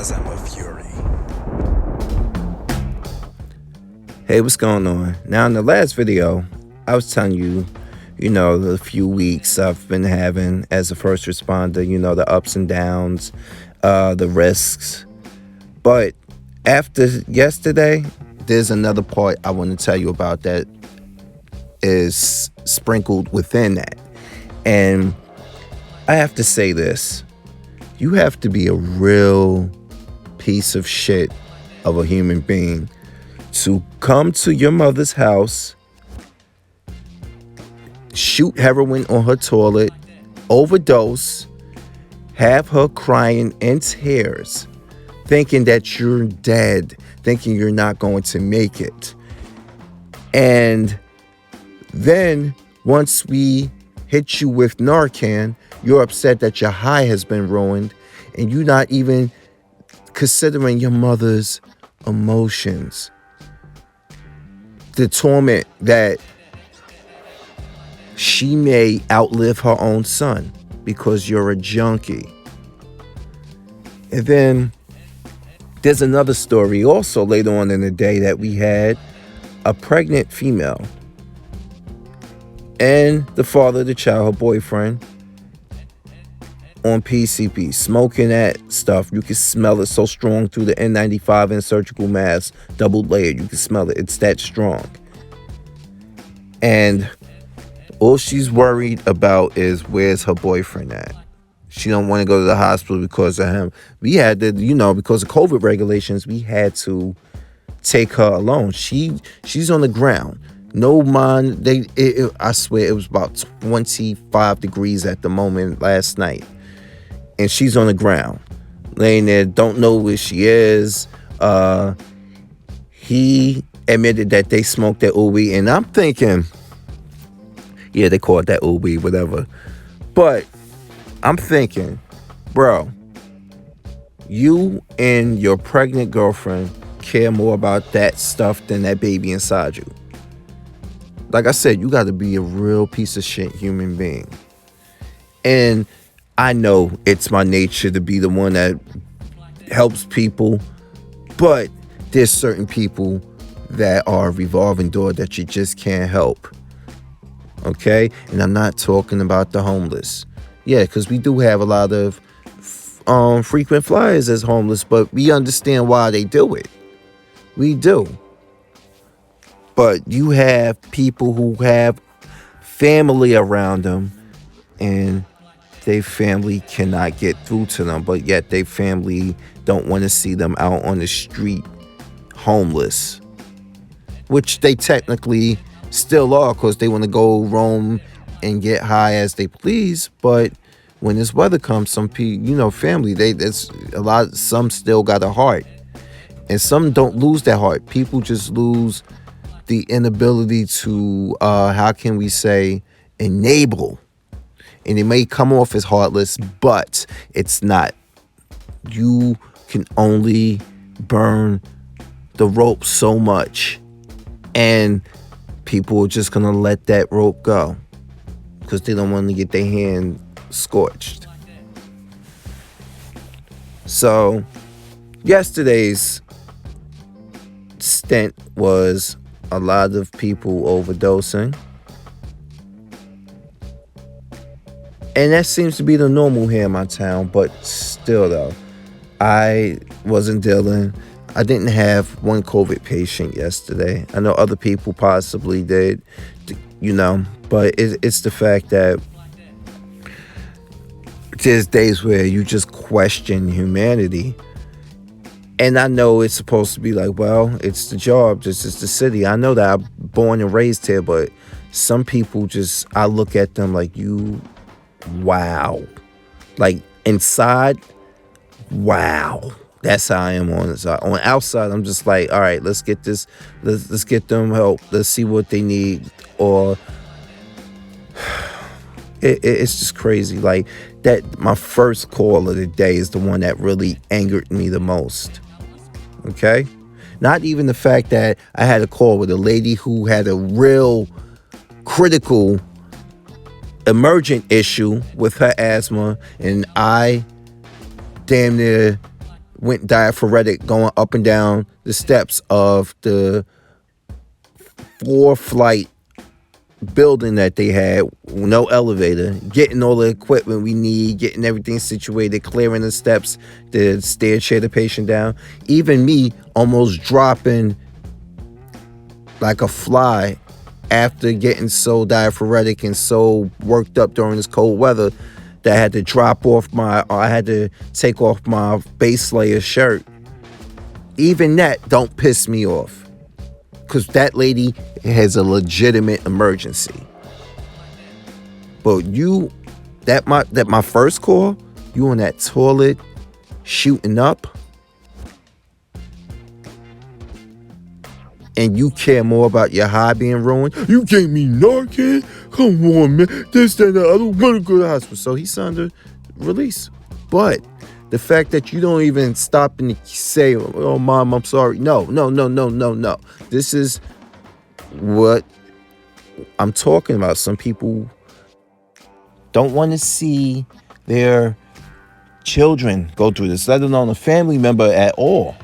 because I'm a fury. Hey, what's going on? Now, in the last video, I was telling you, the few weeks I've been having as a first responder, the ups and downs, the risks. But after yesterday, there's another part I want to tell you about that is sprinkled within that. And I have to say this. You have to be a real piece of shit of a human being to come to your mother's house, shoot heroin on her toilet, overdose, have her crying in tears, thinking that you're dead, thinking you're not going to make it. And then once we hit you with Narcan, you're upset that your high has been ruined and you're not even considering your mother's emotions. The torment that she may outlive her own son because you're a junkie. And then there's another story also later on in the day that we had a pregnant female and the father of the child, her boyfriend, on PCP, smoking that stuff. You can smell it so strong through the N95 and surgical mask, double layered. You can smell it. It's that strong. And all she's worried about is where's her boyfriend at. She don't want to go to the hospital because of him. We had to, because of COVID regulations, we had to take her alone. She's on the ground. No mind. I swear it was about 25 degrees at the moment last night. And she's on the ground, laying there, don't know where she is. He admitted that they smoked that OB, and I'm thinking, yeah, they call it that OB, whatever. But I'm thinking, bro, you and your pregnant girlfriend care more about that stuff than that baby inside you. Like I said, you got to be a real piece of shit human being. And I know it's my nature to be the one that helps people, but there's certain people that are a revolving door that you just can't help. Okay? And I'm not talking about the homeless. Yeah, because we do have a lot of frequent flyers as homeless, but we understand why they do it. We do. But you have people who have family around them and their family cannot get through to them, but yet their family don't want to see them out on the street homeless, which they technically still are because they want to go roam and get high as they please. But when this weather comes, some people, family, some still got a heart, and some don't lose their heart. People just lose the inability to, how can we say, enable. And it may come off as heartless, but it's not. You can only burn the rope so much. And people are just going to let that rope go because they don't want to get their hand scorched. So yesterday's stint was a lot of people overdosing. And that seems to be the normal here in my town. But still, though, I wasn't dealing. I didn't have one COVID patient yesterday. I know other people possibly did, But it's the fact that there's days where you just question humanity. And I know it's supposed to be like, well, it's the job. This is the city. I know that I'm born and raised here. But some people I look at them like wow. Like inside, wow. That's how I am on the side. On the outside, I'm just like, all right, let's get this. Let's get them help. Let's see what they need. Or it's just crazy. Like that. My first call of the day is the one that really angered me the most. Okay, not even the fact that I had a call with a lady who had a real critical emergent issue with her asthma, and I damn near went diaphoretic going up and down the steps of the 4-flight building that they had, no elevator, getting all the equipment we need, getting everything situated, clearing the steps, the stair chair the patient down. Even me almost dropping like a fly after getting so diaphoretic and so worked up during this cold weather that I had to take off my base layer shirt. Even that don't piss me off. Because that lady has a legitimate emergency. But my first call, you on that toilet shooting up, and you care more about your high being ruined. You gave me Narcan? Come on, man. This, that, I don't want to go to the hospital. So he's under release. But the fact that you don't even stop and say, oh, Mom, I'm sorry. No. This is what I'm talking about. Some people don't want to see their children go through this, let alone a family member at all.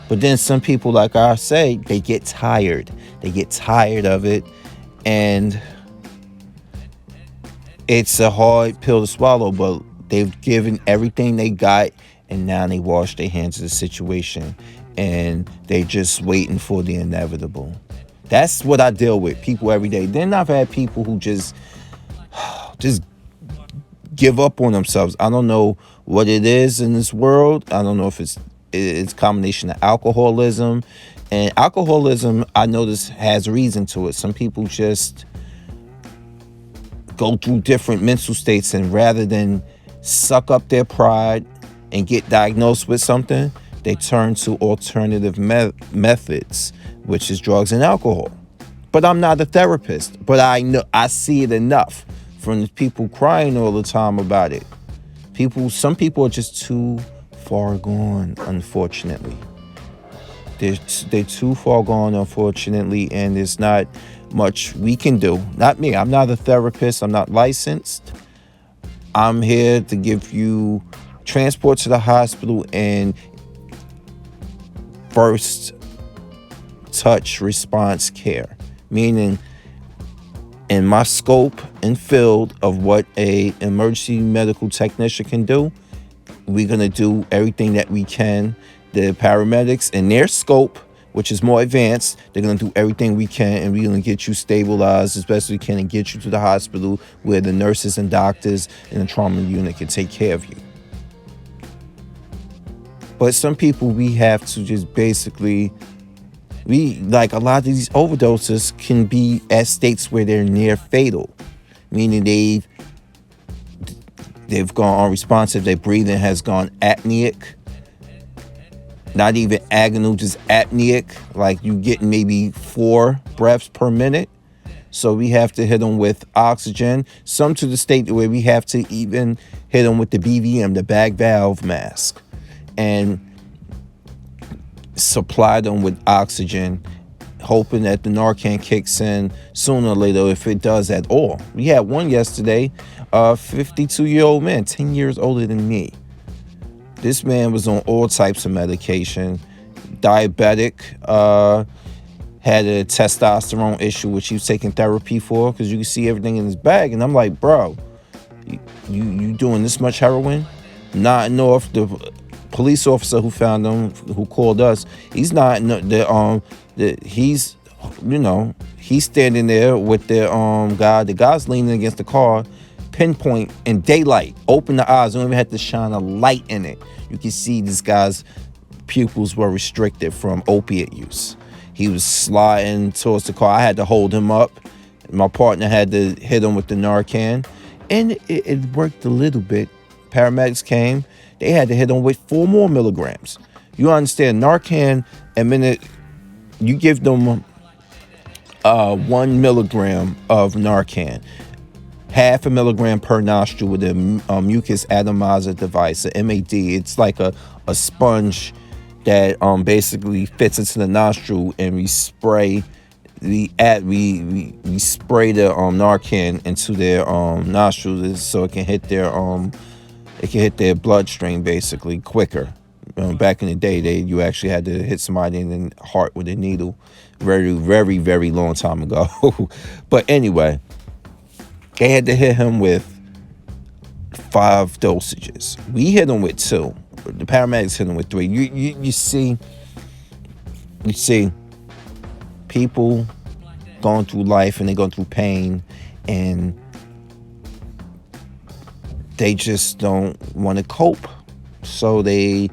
But then some people, like I say, they get tired. They get tired of it. And it's a hard pill to swallow, but they've given everything they got, and now they wash their hands of the situation, and they just waiting for the inevitable. That's what I deal with, people every day. Then I've had people who just give up on themselves. I don't know what it is in this world. I don't know if it's a combination of alcoholism. And alcoholism, I notice, has reason to it. Some people just go through different mental states, and rather than suck up their pride and get diagnosed with something, they turn to alternative methods, which is drugs and alcohol. But I'm not a therapist, but I see it enough from the people crying all the time about it. Some people are just too far gone, unfortunately. They're too far gone, unfortunately, and there's not much we can do. Not me. I'm not a therapist. I'm not licensed. I'm here to give you transport to the hospital and first touch response care, meaning in my scope and field of what a emergency medical technician can do, we're going to do everything that we can. The paramedics in their scope, which is more advanced, they're going to do everything we can, and we're going to get you stabilized as best we can and get you to the hospital where the nurses and doctors in the trauma unit can take care of you. But some people, we have to just basically, like a lot of these overdoses can be at states where they're near fatal, meaning they've gone unresponsive, their breathing has gone apneic. Not even agonal, just apneic, like you getting maybe 4 breaths per minute. So we have to hit them with oxygen, some to the state where we have to even hit them with the BVM, the bag valve mask, and supply them with oxygen, hoping that the Narcan kicks in sooner or later, if it does at all. We had one yesterday, a 52-year-old man, 10 years older than me. This man was on all types of medication, diabetic, had a testosterone issue, which he was taking therapy for, because you can see everything in his bag. And I'm like, bro, you doing this much heroin? Not enough. The police officer who found him, who called us, he's not he's standing there with the guy. The guy's leaning against the car, pinpoint in daylight, open the eyes, don't even have to shine a light in it. You can see this guy's pupils were restricted from opiate use. He was sliding towards the car. I had to hold him up. My partner had to hit him with the Narcan, and it worked a little bit. Paramedics came. They had to hit him with 4 more milligrams. You understand, Narcan, a minute, you give them 1 milligram of Narcan, 0.5 milligram per nostril with a mucus atomizer device, a MAD. It's like a sponge that basically fits into the nostril, and we spray we spray the Narcan into their nostrils so it can hit their bloodstream basically quicker. Back in the day, you actually had to hit somebody in the heart with a needle, very, very, very long time ago. But anyway, they had to hit him with 5 dosages. We hit him with 2. The paramedics hit him with 3. You see, people going through life and they go through pain, and they just don't want to cope. So they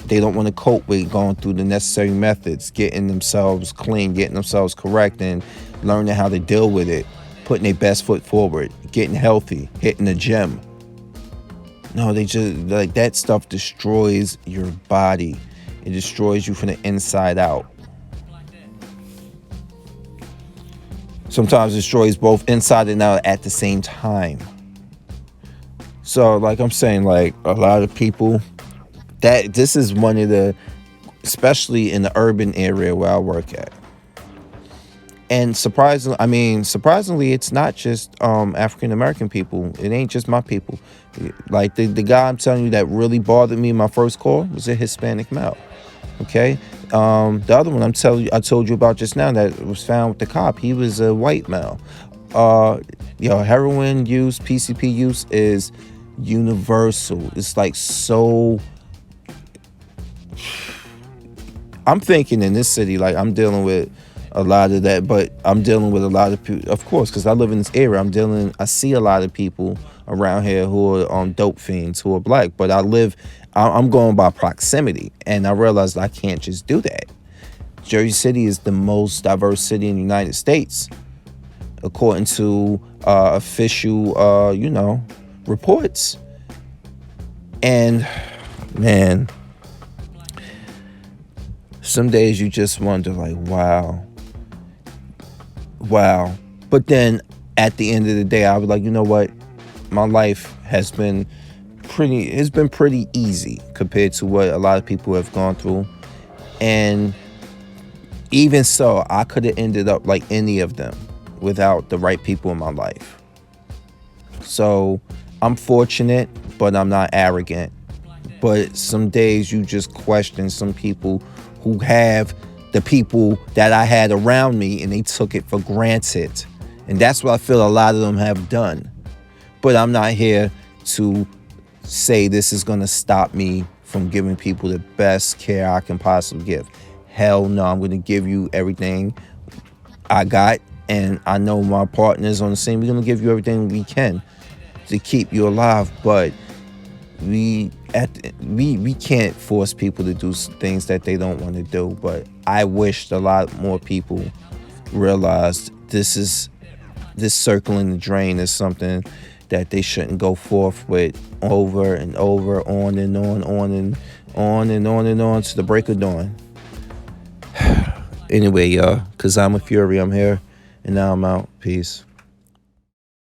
don't want to cope with going through the necessary methods, getting themselves clean, getting themselves correct, and learning how to deal with it, putting their best foot forward, getting healthy, hitting the gym. No, they just, like, that stuff destroys your body. It destroys you from the inside out. Sometimes it destroys both inside and out at the same time. So, like I'm saying, like, a lot of people, that this is one of the, especially in the urban area where I work at. And surprisingly, it's not just African American people. It ain't just my people. Like the guy I'm telling you that really bothered me in my first call was a Hispanic male. Okay. The other one I told you about just now that was found with the cop, he was a white male. Heroin use, PCP use is universal. It's like so. I'm thinking in this city, like, I'm dealing with a lot of that, but I'm dealing with a lot of people, of course, because I live in this area. I see a lot of people around here who are dope fiends, who are black, but I'm going by proximity, and I realized I can't just do that. Jersey City is the most diverse city in the United States, according to official, reports. And man, some days you just wonder, like, wow. But then at the end of the day, I was like, you know what? My life has been pretty easy compared to what a lot of people have gone through. And even so, I could have ended up like any of them without the right people in my life. So I'm fortunate, but I'm not arrogant. But some days you just question some people who have the people that I had around me, and they took it for granted. And that's what I feel a lot of them have done. But I'm not here to say this is going to stop me from giving people the best care I can possibly give. Hell no, I'm going to give you everything I got. And I know my partners on the same, we're going to give you everything we can to keep you alive. But we can't force people to do things that they don't want to do. But I wished a lot more people realized this circling the drain is something that they shouldn't go forth with over and over, on and on to the break of dawn. Anyway, y'all, because I'm a Fury, I'm here, and now I'm out. Peace.